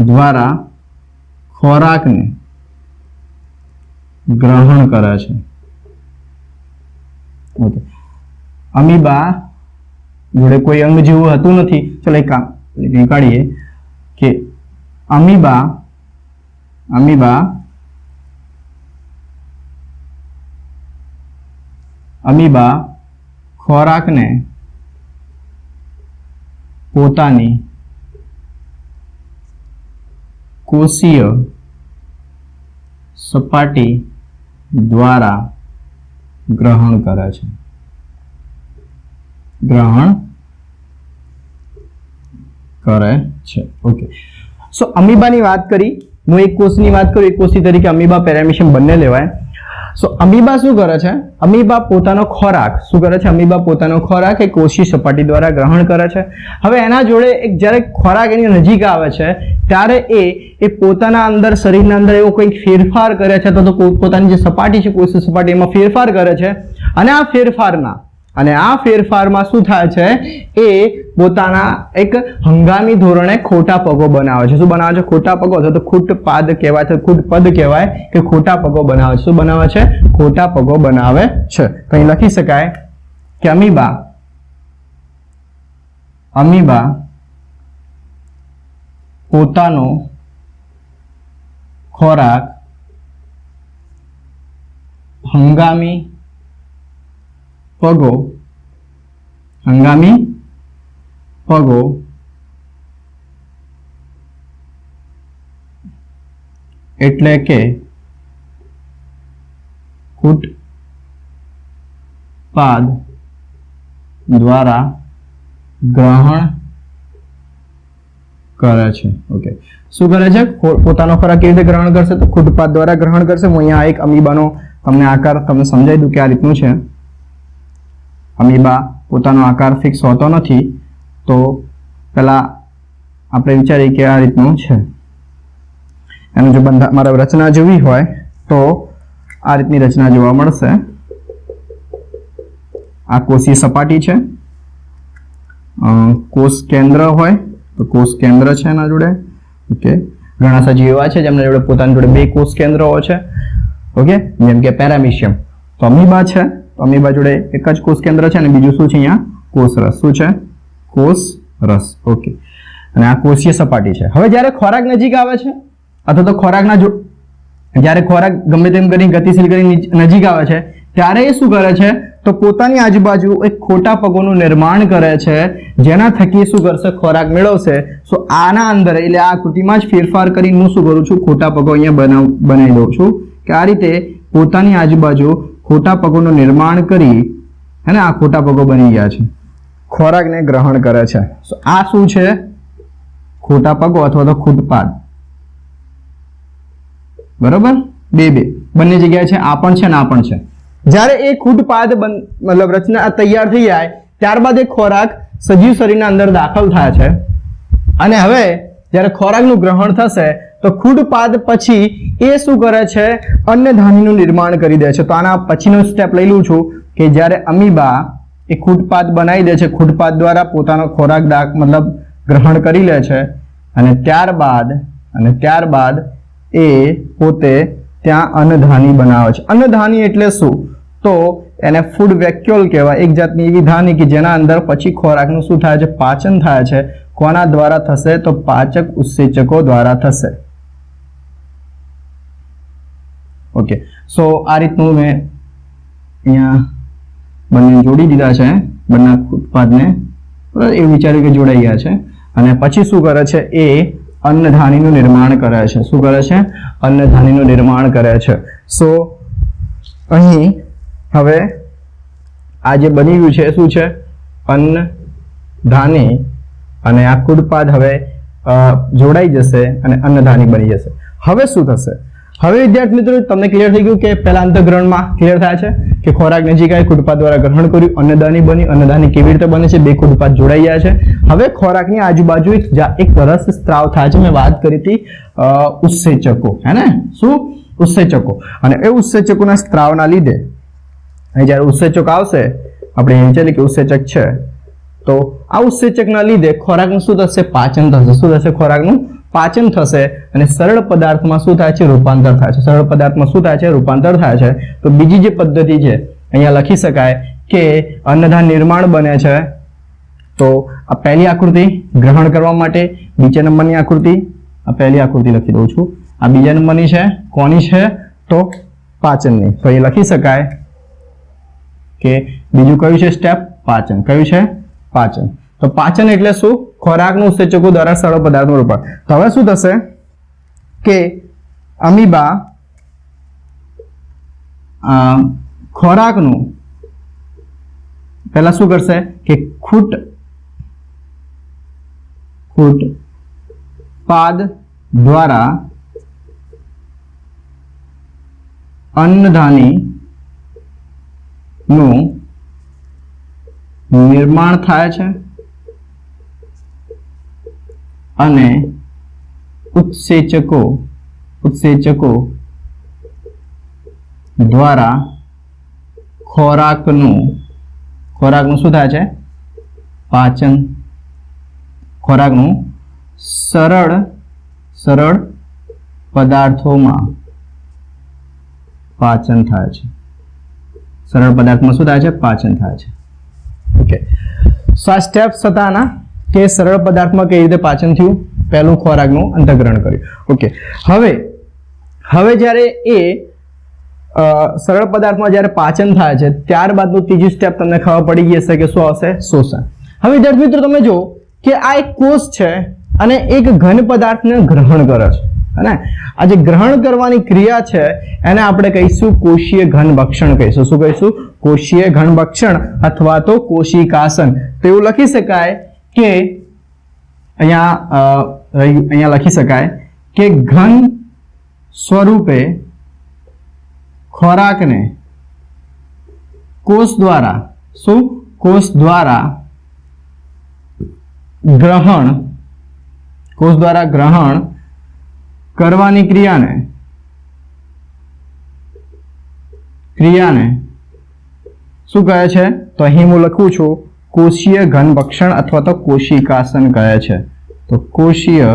દ્વારા ખોરાકને ગ્રહણ કરે છે. ઓકે, અમીબા જોડે કોઈ અંગ જેવું હતું નથી. ચલો એક કાઢીએ કે અમીબા ખોરાકને પોતાની કોષીય સપાટી દ્વારા ગ્રહણ કરે છે. ઓકે, સો અમીબાની વાત કરી, હું એક કોષની વાત કરું. એક કોષી તરીકે અમીબા, પેરામીશિયમ બંને લેવાય. સો અમીબા શું કરે છે? અમીબા પોતાનો ખોરાક શું કરે છે? અમીબા પોતાનો ખોરાક એ કોષી સપાટી દ્વારા ગ્રહણ કરે છે. હવે એના જોડે એક જ્યારે ખોરાક એની નજીક આવે છે ત્યારે એ પોતાના અંદર શરીરના અંદર એવો કંઈક ફેરફાર કરે છે, તો પોતાની જે સપાટી છે કોષી સપાટી એમાં ફેરફાર કરે છે. અને આ ફેરફારમાં શું થાય છે? એ પોતાના એક હંગામી ધોરણે ખોટા પગો બનાવે છે. શું બનાવે છે? ખોટા પગો અથવા તો ખૂટપાદ કહેવાય છે. ખૂટપદ કહેવાય કે ખોટા પગો બનાવે છે. શું બનાવે છે? ખોટા પગો બનાવે છે. તો અહીં લખી શકાય કે અમીબા પોતાનો ખોરાક હંગામી પગો એટલે કે ખૂટપાદ દ્વારા ગ્રહણ કરે છે. ઓકે, શું કરે છે? પોતાનો ખોરાક કેવી રીતે ગ્રહણ કરશે? તો ખૂટપાદ દ્વારા ગ્રહણ કરશે. હું અહીંયા એક અમીબાનો તમને આકાર તમને સમજાવી દઉં કે આ રીતનું છે. અમીબા પોતાનો આકાર ફિક્સ હોતો નથી. તો પેલા આપણે વિચારીએ કે આ રીતનું છે, એનું જો મારે રચના જોવી હોય તો આ રીતની રચના જોવા મળશે. આ કોષીય સપાટી છે, કોષ કેન્દ્ર હોય તો કોષ કેન્દ્ર છે એના જોડે. ઓકે, ઘણા સજીવો એવા છે જેમના જોડે પોતાની જોડે બે કોષ કેન્દ્રો છે. ઓકે, જેમ કે પેરામિશિયમ. તો અમીબા છે, અમીબા જોડે એક જ કોષ કેન્દ્ર છે અને બીજું શું છે અહીંયા? કોષ રસ. શું છે? કોષ રસ. ઓકે, અને આ કોષીય સપાટી છે. હવે જ્યારે ખોરાક નજીક આવે છે અથવા તો ખોરાકના જ્યારે ખોરાક ગમે તેમ કરી ગતિશીલ કરી નજીક આવે છે ત્યારે એ શું કરે છે તો પોતાની આજુબાજુ એક ખોટા પગોનું નિર્માણ કરે છે, જેના થકી શું કરશે? ખોરાક મેળવશે. સો આના અંદર એટલે આ આકૃતિમાં જ ફેરફાર કરીને હું શું કરું છું? ખોટા પગો અહીંયા બનાવી દઉં છું કે આ રીતે પોતાની આજુબાજુ ખોટા પગોનું નિર્માણ કરી અને આ ખોટા પગો બની ગયા છે, ખોરાકને ગ્રહણ કરે છે. આ શું છે? ખોટા પગો અથવા તો ખૂટપાદ. બરોબર, બંને જગ્યાએ છે, આ પણ છે ને આ પણ છે. જ્યારે એ ખૂટપાદ મતલબ રચના તૈયાર થઈ જાય ત્યારબાદ એ ખોરાક સજીવ શરીરના અંદર દાખલ થાય છે અને હવે જ્યારે ખોરાકનું ગ્રહણ થશે તો ખૂટપાદ પછી એ શું કરે છે? અન્નધાનીનું નિર્માણ કરી દે છે. તો આના પછીનો સ્ટેપ લઈ લઉં છું કે જ્યારે અમીબા એ ખૂટપાદ બનાવી દે છે, ખૂટપાદ દ્વારા પોતાનો ખોરાક મતલબ ગ્રહણ કરી લે છે અને ત્યારબાદ એ પોતે ત્યાં અન્નધાની બનાવે છે. અન્નધાની એટલે શું? તો એને ફૂડ વેક્યુલ કહેવાય. એક જાતની એવી ધાની કે જેના અંદર પછી ખોરાકનું શું થાય છે? પાચન થાય છે. કોના દ્વારા થશે? તો પાચક ઉત્સેચકો દ્વારા થશે. ઓકે, સો આ રીતનું મેં અહીંયા બંને જોડી દીધા છે, બંને ઉત્પાદને એવું વિચાર્યું કે જોડાઈ ગયા છે અને પછી શું કરે છે? એ અન્નધાનીનું નિર્માણ કરે છે. શું કરે છે? અન્નધાનીનું નિર્માણ કરે છે. સો અહીં હવે આ જે બની ગયું છે શું છે? અન્નધાની અને આ ખૂટપાદ હવે જોડાઈ જશે અને અન્નધાની બની જશે. હવે શું થશે? હવે વિદ્યાર્થી મિત્રો તમને ક્લિયર થઈ ગયું કે પહેલા અંતઃગ્રહણમાં ક્લિયર થાય છે કે ખોરાક નજીક આવી ખૂટપાદ દ્વારા ગ્રહણ કર્યું, અન્નધાની બની. અન્નધાની કેવી રીતે બને છે? બે ખૂટપાદ જોડાઈ ગયા છે. હવે ખોરાકની આજુબાજુ એક રસ સ્ત્રાવ થાય છે. મેં વાત કરી હતી ઉત્સેચકો, હે ને? શું? ઉત્સેચકો. અને એ ઉત્સેચકોના સ્ત્રાવના લીધે જ્યારે ઉત્સેચક આવશે, આપણે એમ ચાલીએ કે ઉત્સેચક છે, તો આ ઉત્સેચકના લીધે ખોરાકનું શું થશે? પાચન થશે. શું થશે? ખોરાકનું પાચન થશે અને સરળ પદાર્થમાં શું થાય છે? રૂપાંતર થાય છે. સરળ પદાર્થમાં શું થાય છે? રૂપાંતર થાય છે. તો બીજી જે પદ્ધતિ છે અહીંયા લખી શકાય કે અન્નધાન નિર્માણ બને છે. તો આ પહેલી આકૃતિ ગ્રહણ કરવા માટે, બીજા નંબરની આકૃતિ, આ પહેલી આકૃતિ લખી દઉં છું, આ બીજા નંબરની છે. કોની છે? તો પાચનની. તો એ લખી શકાય કે બીજું કયું છે સ્ટેપ? પાચન. કયું છે? પાચન. તો પાચન એટલે શું? ખોરાકનું ઉત્સેચકો દ્વારા સરળ પદાર્થનું રૂપાંતર. તો હવે શું થશે કે અમીબા ખોરાકનું પહેલા શું કરશે કે ખૂટપાદ દ્વારા અન્નધાની નું નિર્માણ થાય છે અને ઉત્સેચકો દ્વારા ખોરાકનું શું થાય છે? પાચન. ખોરાકનું સરળ પદાર્થોમાં પાચન થાય છે. સરળ પદાર્થમાં શું થાય છે? પાચન થાય છે. ઓકે, સો આ સ્ટેપ્સ હતા આના કે સરળ પદાર્થમાં કઈ રીતે પાચન થયું, પહેલું ખોરાકનું અંતઃગ્રહણ કર્યું. ઓકે, હવે જ્યારે એ સરળ પદાર્થમાં જ્યારે પાચન થાય છે ત્યારબાદનું ત્રીજું સ્ટેપ તમને ખબર પડી ગઈ હશે કે શું આવશે? શોષણ. હવે વિદ્યાર્થી મિત્રો તમે જો કે આ એક કોષ છે અને એક ઘન પદાર્થને ગ્રહણ કરે છે, અને આ જે ગ્રહણ કરવાની ક્રિયા છે એને આપણે કહીશું કોષીય ઘન ભક્ષણ કહીશું. શું કહીશું? કોષીય ઘન ભક્ષણ અથવા તો કોશિકાસન. તો એવું લખી શકાય કે અહીંયા લખી શકાય કે ઘન સ્વરૂપે ખોરાકને કોષ દ્વારા ગ્રહણ કોષ દ્વારા ગ્રહણ કરવાની ક્રિયાને શું કહે છે? તો અહીં હું લખું છું કોષીય ઘનભક્ષણ અથવા તો કોશિકાસન કહે છે. તો કોષીય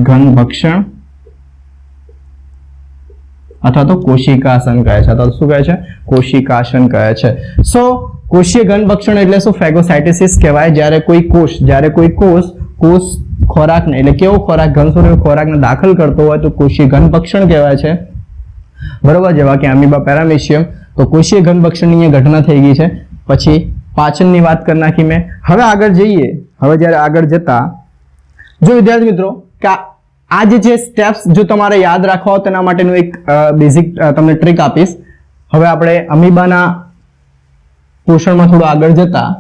ઘનભક્ષણ અથવા તો કોશિકાસન કહે છે, અથવા શું કહે છે? કોશિકાસન કહે છે. સો કોષીય ઘનભક્ષણ એટલે શું? ફેગોસાઇટોસિસ કહેવાય. જ્યારે કોઈ કોષ ખોરાકને, એટલે કેવો ખોરાક, ઘનસ્વરૂપી ખોરાકને દાખલ કરતો હોય તો કોષીય ઘનભક્ષણ કહેવાય છે. બરોબર, જેવા કે અમીબા, પેરામીશિયમ. તો કોષીય ઘનભક્ષણની અહીંયા ઘટના થઈ ગઈ છે. પછી પાચનની વાત કરી નાખી મેં. હવે આગળ જઈએ. હવે જ્યારે આગળ જતા જો વિદ્યાર્થી મિત્રો કે આ જે સ્ટેપ્સ જો તમારે યાદ રાખવા હોય તેના માટેનું એક બેઝિક તમને ટ્રીક આપીશ. હવે આપણે અમીબાના પોષણમાં થોડું આગળ જતા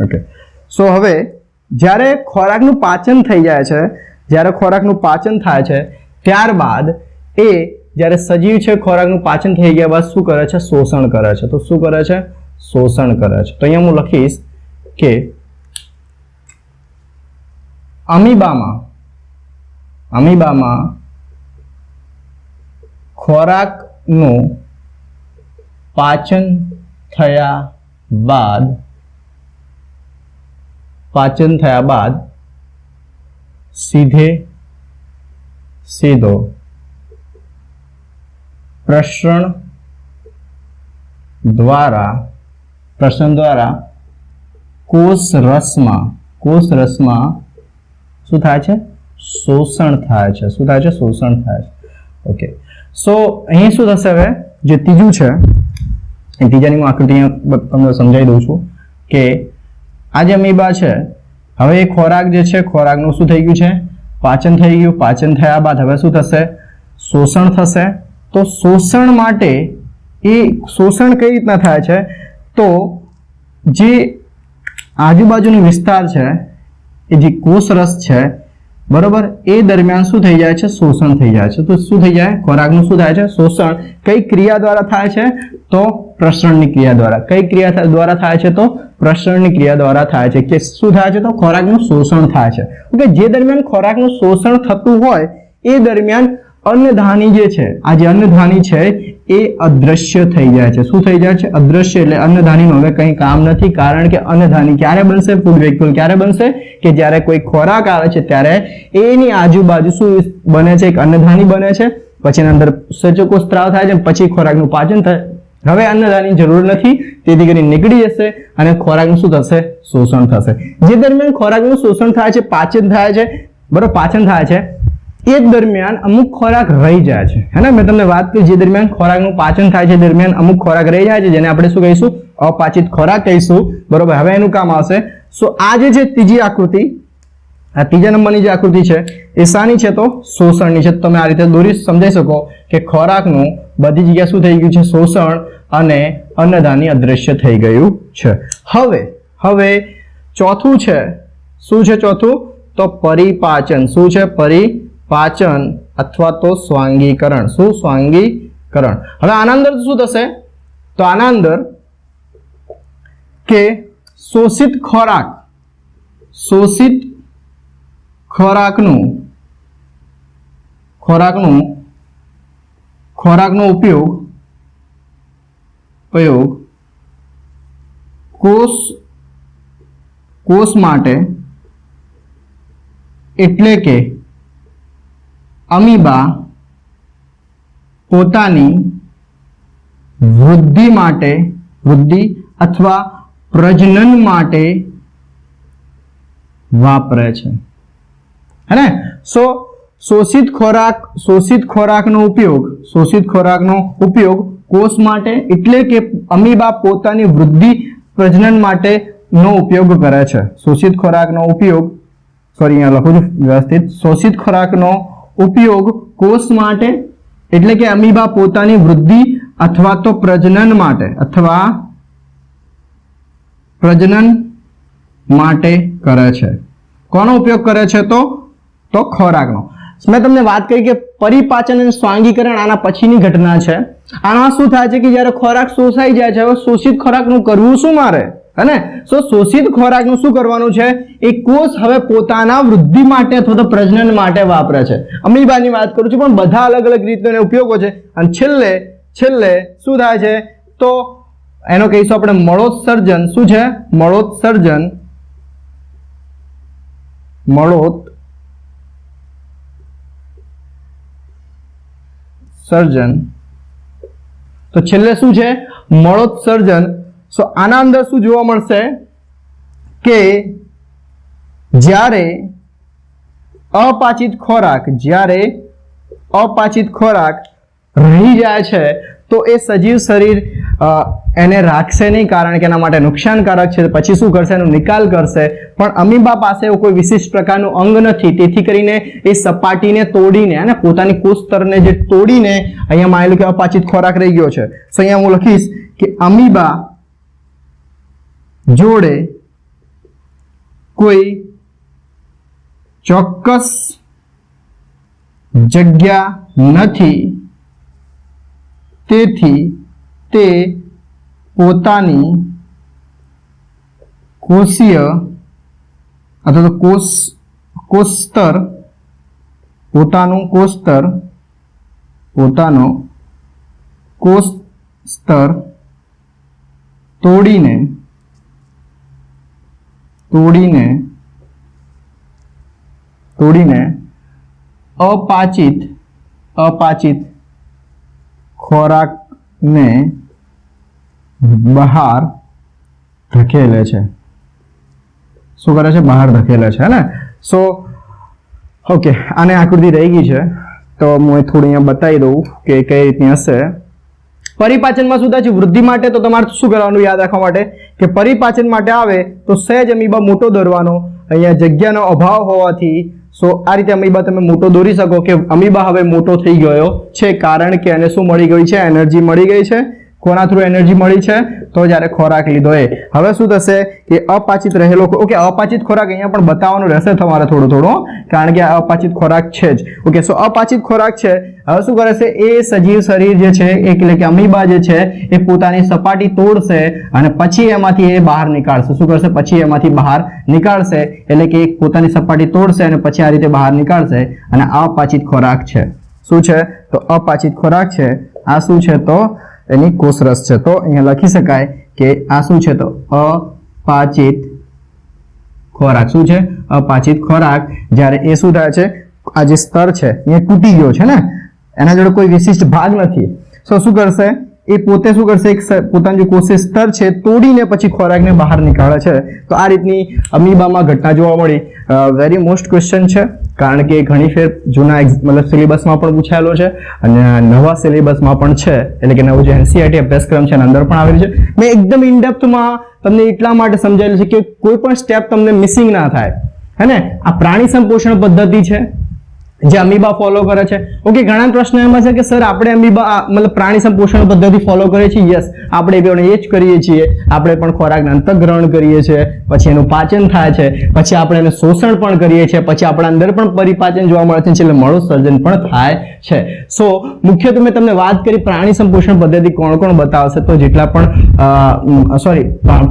ઓકે. સો હવે જ્યારે ખોરાકનું પાચન થઈ જાય છે, જ્યારે ખોરાકનું પાચન થાય છે ત્યારબાદ એ જ્યારે સજીવ છે ખોરાકનું પાચન થઈ ગયા બાદ શું કરે છે? શોષણ કરે છે. તો શું કરે છે? શોષણ કરે છે. તો અહીંયા હું લખીશ કે અમીબામાં ખોરાકનું પાચન થયા બાદ સીધો પ્રસરણ દ્વારા કોષ રસમાં શું થાય છે? શોષણ થાય છે. શું થાય છે? શોષણ થાય છે. ઓકે. સો અહીં શું થશે? હવે જે ત્રીજું છે એ ત્રીજાની હું આકૃતિ તમને સમજાવી દઉં છું કે આ જે અમીબા છે, હવે એ ખોરાક જે છે, ખોરાકનું શું થઈ ગયું છે? પાચન થઈ ગયું. પાચન થયા બાદ હવે શું થશે? શોષણ થશે. તો શોષણ માટે એ શોષણ કઈ રીતના થાય છે? તો જે આજુબાજુનો વિસ્તાર છે, એ જે કોષરસ છે, બરોબર, એ દરમિયાન શું થઈ જાય છે? શોષણ થઈ જાય છે. તો શું થઈ જાય? ખોરાકનું શું થાય છે? શોષણ. કઈ ક્રિયા દ્વારા થાય છે? તો પ્રસરણની ક્રિયા દ્વારા. કઈ ક્રિયા દ્વારા થાય છે? તો પ્રસરણની ક્રિયા દ્વારા થાય છે. કે શું થાય છે? તો ખોરાકનું શોષણ થાય છે. ઓકે. જે દરમિયાન ખોરાકનું શોષણ થતું હોય એ દરમિયાન અન્નધાની જે છે, આ જે અન્નધાની છે એ અદ્રશ્ય થઈ જાય છે. શું થઈ જાય છે? અદ્રશ્ય. એટલે અન્નધાનીનું હવે કંઈ કામ નથી. કારણ કે અન્નધાની ક્યારે બનશે? ફૂડ વેક્યુલ ક્યારે બનશે? કે જ્યારે કોઈ ખોરાક આવે છે ત્યારે એની આજુબાજુ શું બને છે? એક અન્નધાની બને છે. પછી એના અંદર સંચયકોષ સ્ત્રાવ થાય છે. પછી ખોરાકનું પાચન થાય. હવે અન્નધાની જરૂર નથી, તેથી કરીને નીકળી જશે અને ખોરાકનું શું થશે? શોષણ થશે. જે દરમિયાન ખોરાકનું શોષણ થાય છે, પાચન થાય છે, બરોબર, પાચન થાય છે, એ દરમિયાન અમુક ખોરાક રહી જાય છે. હે ને? મેં તમને વાત કરી, જે દરમિયાન ખોરાકનું પાચન થાય છે દરમિયાન અમુક ખોરાક રહી જાય છે, જેને આપણે શું કહીશું? અપાચિત ખોરાક કહીશું. બરોબર. હવે એનું કામ આવશે. સો આ જે છે ત્રીજી આકૃતિ, આ ત્રીજા નંબરની જે આકૃતિ છે એ શાની છે? તો શોષણની છે. તમે આ રીતે દોરી સમજાઈ શકો કે ખોરાકનું બધી જગ્યા શું થઈ ગયું છે? શોષણ અને અન્નધાની અદ્રશ્ય થઈ ગયું છે. હવે ચોથું છે. શું છે ચોથું? તો પરિપાચન. શું છે? પરિપાચન અથવા તો સ્વાંગીકરણ. શું? સ્વાંગીકરણ. હવે આના અંદર શું થશે? તો આના અંદર કે શોષિત ખોરાકનો ઉપયોગ કોષ માટે, એટલે કે અમીબા પોતાની વૃદ્ધિ અથવા પ્રજનન માટે વાપરે છે. હે ને? સો શોષિત ખોરાકનો ઉપયોગ કોષ માટે, એટલે કે અમીબા પોતાની વૃદ્ધિ પ્રજનન માટે નો ઉપયોગ કરે છે. શોષિત ખોરાકનો ઉપયોગ, અહીંયા લખું છું વ્યવસ્થિત, શોષિત ખોરાકનો ઉપયોગ કોષ માટે, એટલે કે અમીબા પોતાની વૃદ્ધિ અથવા તો પ્રજનન માટે કરે છે. કોનો ઉપયોગ કરે છે? તો ખોરાકનો. મેં તમને વાત કરી કે પરિપાચન અને સ્વાંગીકરણ આના પછીની ઘટના છે. આમાં શું થાય છે કે જ્યારે ખોરાક શોષાઈ જાય છે, હવે શોષિત ખોરાકનું કરવું શું મારે, હે ને? શોષિત ખોરાકનું શું કરવાનું છે? એ કોષ હવે પોતાના વૃદ્ધિ માટે અથવા તો પ્રજનન માટે વાપરે છે. અમીબાની વાત કરું છું, પણ બધા અલગ અલગ રીતના ઉપયોગો છે. અને છેલ્લે શું થાય છે તો એનો કહીશું આપણે મળોત્સર્જન. શું છે? મળોત્સર્જન. સર્જન. તો છેલ્લે શું છે? મળોત્સર્જન. સો આના અંદર શું જોવા મળશે કે જ્યારે અપાચિત ખોરાક રહી જાય છે તો એ સજીવ શરીર એને રાખશે નહીં, કારણ કે એના માટે નુકસાનકારક છે. પછી શું કરશે? એનો નિકાલ કરશે. પણ અમીબા પાસે એવું કોઈ વિશિષ્ટ પ્રકારનું અંગ નથી, તેથી કરીને એ સપાટીને તોડીને અને પોતાની કોષ સ્તરને જે તોડીને અહીંયા માનેલું કે અપાચિત ખોરાક રહી ગયો છે. તો અહીંયા હું લખીશ કે અમીબા જોડે કોઈ ચોક્કસ જગ્યા નથી, તેથી તે પોતાની કોષીય અથવા તો કોષ સ્તર તોડીને અપાચિત ખોરાકને બહાર ધકેલે છે. શું કરે છે? બહાર ધકેલે છે, ને? સો ઓકે, આને આકૃતિ રહી ગઈ છે તો હું થોડી અહીંયા બતાવી દઉં કે કઈ રીતની હશે. પરિપાચનમાં શું થાય છે? વૃદ્ધિ માટે તો તમારે શું કરવાનું યાદ રાખવા માટે કે પરિપાચન માટે આવે તો સહેજ અમીબા મોટો દોરવાનો. અહીંયા જગ્યાનો અભાવ હોવાથી સો આ રીતે અમીબા તમે મોટો દોરી શકો કે અમીબા હવે મોટો થઈ ગયો છે, કારણ કે એને શું મળી ગઈ છે? એનર્જી મળી ગઈ છે. કોના થ્રુ એનર્જી મળી છે? તો જ્યારે ખોરાક લીધો એ. હવે શું થશે કે અપાચિત રહેલો, ઓકે, અપાચિત ખોરાક અહીંયા પણ બતાવવાનું રહેશે તમારે થોડું, કારણ કે આ અપાચિત ખોરાક છે જ. ઓકે, સો અપાચિત ખોરાક છે. હવે શું કરે છે? એ સજીવ શરીર જે છે એટલે કે અમીબા જે છે એ પોતાની સપાટી તોડશે અને પછી એમાંથી એ બહાર નીકાળશે. શું કરશે? પછી એમાંથી બહાર નીકાળશે, એટલે કે પોતાની સપાટી તોડશે અને પછી આ રીતે બહાર નીકાળશે. અને આ અપાચિત ખોરાક છે. શું છે? તો અપાચિત ખોરાક છે. આ શું છે? તો એની કોષરસ છે. તો અહીંયા લખી શકાય કે આ શું છે? તો અપાચિત ખોરાક. શું છે? અપાચિત ખોરાક. જ્યારે એ શું થાય છે? આ જે સ્તર છે એ તૂટી ગયો છે ને, એના જોડે કોઈ વિશિષ્ટ ભાગ નથી. શું કરશે? એ પોતે શું કરશે? એક પોતાનું જે કોષીય સ્તર છે તોડીને પછી ખોરાકને બહાર નીકાળે છે. તો આ રીતની અમીબામાં ઘટના જોવા મળી. વેરી મોસ્ટ ક્વેશ્ચન છે, કારણ કે ઘણી ફેર જૂના મતલબ સિલેબસમાં પણ પૂછાયેલો છે અને નવા સિલેબસમાં પણ છે, એટલે કે નવું જે એનસીઈઆરટી અભ્યાસક્રમ છે એના અંદર પણ આવેલું છે. મેં એકદમ ઇનડેપ્થમાં તમને એટલા માટે સમજાવેલું છે કે કોઈ પણ સ્ટેપ તમને મિસિંગ ના થાય, હે ને? આ પ્રાણી સંપોષણ પદ્ધતિ છે જે અમીબા ફોલો કરે છે. ઓકે, ઘણા પ્રશ્ન એમાં છે કે સર આપણે અમીબા મતલબ પ્રાણી સંપોષણ પદ્ધતિ ફોલો કરીએ છીએ. યસ, આપણે પણ એ જ કરીએ છીએ. આપણે પણ ખોરાકને અંતઃગ્રહણ કરીએ છીએ, પછી એનું પાચન થાય છે, પછી આપણે એને શોષણ પણ કરીએ છીએ, પછી આપણા અંદર પણ પરિપાચન જોવા મળે છે, એટલે મળોત્સર્જન પણ થાય છે. સો મુખ્યત્વે મેં તમને વાત કરી પ્રાણી સંપોષણ પદ્ધતિ કોણ બતાવશે, તો જેટલા પણ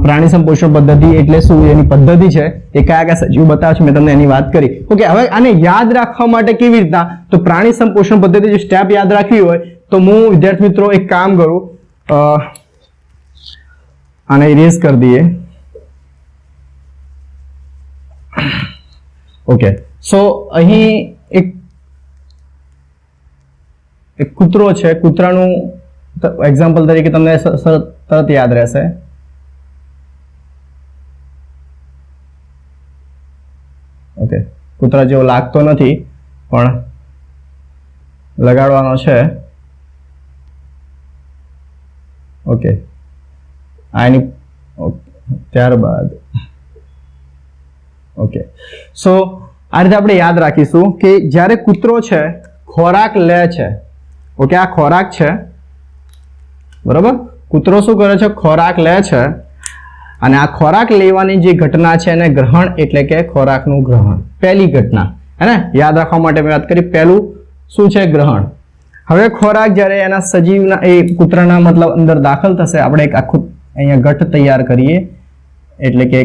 પ્રાણી સંપોષણ પદ્ધતિ એટલે શું, એની પદ્ધતિ છે એ કયા સજીવ બતાવશે, મેં તમને એની વાત કરી. ઓકે, હવે આને યાદ રાખવા માટે કેવી રીતના? તો પ્રાણી સંપોષણ પદ્ધતિ જે સ્ટેપ યાદ રાખવી હોય તો હું વિદ્યાર્થી મિત્રો એક કામ કરું, આને ઇરેઝ કરી દઈએ. ઓકે, સો અહીં એક કૂતરો છે. કૂતરાનું એક્ઝામ્પલ તરીકે તમને તરત યાદ રહેશે. ઓકે, કૂતરા જેવો લાગતો નથી પણ લગાડવાનો છે. ઓકે, આની ત્યારબાદ ઓકે, સો આ રીતે આપણે યાદ રાખીશું કે જ્યારે કૂતરો છે ખોરાક લે છે. ઓકે, આ ખોરાક છે, બરોબર? કૂતરો શું કરે છે? ખોરાક લે છે, અને આ ખોરાક લેવાની જે ઘટના છે એને ગ્રહણ એટલે કે ખોરાકનું ગ્રહણ, પહેલી ઘટના. है ने याद रखवा माटे मैं बात करी पहलू शुं छे ग्रहण हवे खोराक ज्यारे एना सजीवना ए कूतराना मतलब अंदर दाखल थशे आपणे एक आखुं अहींया गठ तैयार करीए एटले के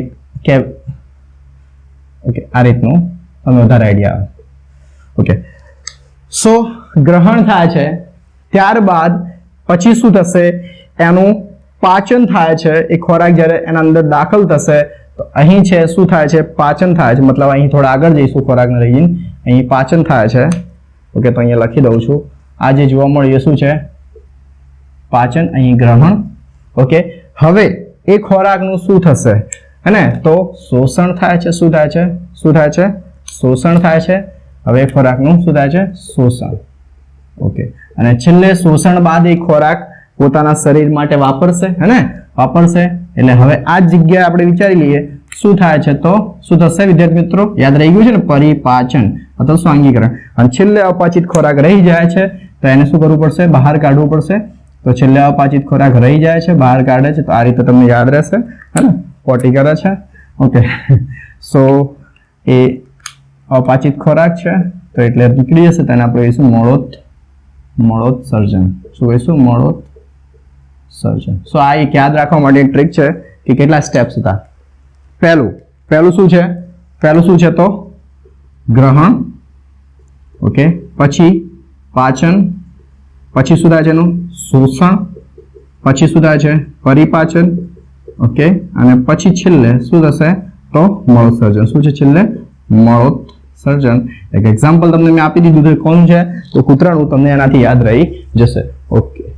ओके आ रीतनुं तमे वधारे आइडिया आवे ओके सो ग्रहण थाय छे त्यारबाद पछी शुं थशे एनुं पाचन थाय छे ए खोराक ज्यारे एना अंदर दाखल थशे तो अहीं छे शुं थाय छे पाचन थाय छे मतलब अहीं थोड़ा आगळ जईशुं खोराकने लईने अहीं पाचन थाय छे ओके तो अहींया लखी दઉં છું आ जे जोवा मळ्युं शुं छे पाचन अहीं ग्रहण ओके हवे ए खोराकनुं शुं थशे है ने तो शोषण थाय छे शुं थाय छे शोषण थाय छे हवे खोराकनुं शुं थाय छे शोषण ओके अने छेल्ले शोषण बाद ए खोराक पोताना शरीर माटे वापरशे है ने वापरशे એટલે હવે આ જગ્યાએ આપણે વિચારી લઈએ શું થાય છે તો શું થશે વિદ્યાર્થી મિત્રો યાદ રહી ગયું છે ને પરિપાચન અથવા સ્વાંગીકરણ અને છેલ્લે અપાચિત ખોરાક રહી જાય છે તો એને શું કરવું પડશે બહાર કાઢવું પડશે તો છેલ્લે અપાચિત ખોરાક રહી જાય છે બહાર કાઢે છે તો આ રીતે તમને યાદ રહેશે હે ને પોટી કરે છે ઓકે સો એ અપાચિત ખોરાક છે તો એટલે નીકળી જશે તેને આપણે કહીશું મળોત્સર્જન શું કહીશું મળોત્સર્જન सो आ एक याद रखवा माटे एक ट्रिक है कि केटला स्टेप्स था पहलू शू है तो ग्रहण ओके पछी पाचन पछी शुं थाय छे शोषण पछी शुं थाय छे परिपाचन ओके अने पछी छेल्ले शुं थशे तो मलोत्सर्जन शुं छे छेल्ले मलोत्सर्जन एक एक्जाम्पल तमने मैं आपी दीधुं कोण छे तो कूतरानुं तमने एनाथी याद रही जशे ओके